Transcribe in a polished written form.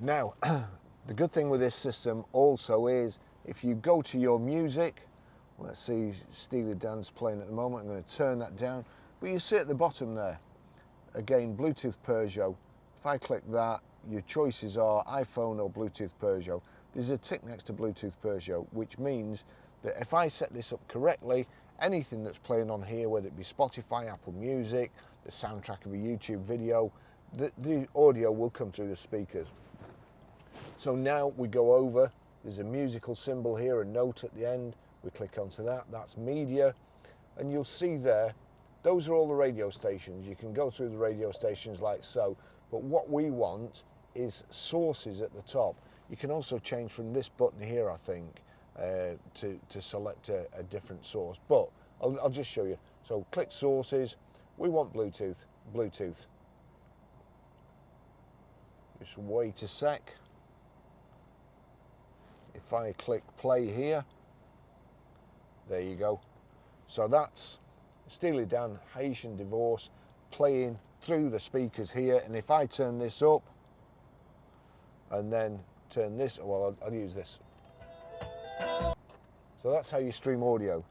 Now, the good thing with this system also is if you go to your music, let's see, Steely Dan's playing at the moment, I'm going to turn that down, but you see at the bottom there, again, Bluetooth Peugeot. If I click that, your choices are iPhone or Bluetooth Peugeot. There's a tick next to Bluetooth Peugeot, which means that if I set this up correctly, anything that's playing on here, whether it be Spotify, Apple Music, the soundtrack of a YouTube video, the audio will come through the speakers. So now we go over, there's a musical symbol here, a note at the end, we click onto that, that's media, and you'll see there, those are all the radio stations. You can go through the radio stations like so, but what we want is sources at the top. You can also change from this button here, I think, to select a different source, but I'll just show you. So click sources, we want Bluetooth. Just wait a sec. If I click play here, there you go. So that's Steely Dan, Haitian Divorce, playing through the speakers here. And if I turn this up and then turn this, well, I'll use this. So that's how you stream audio.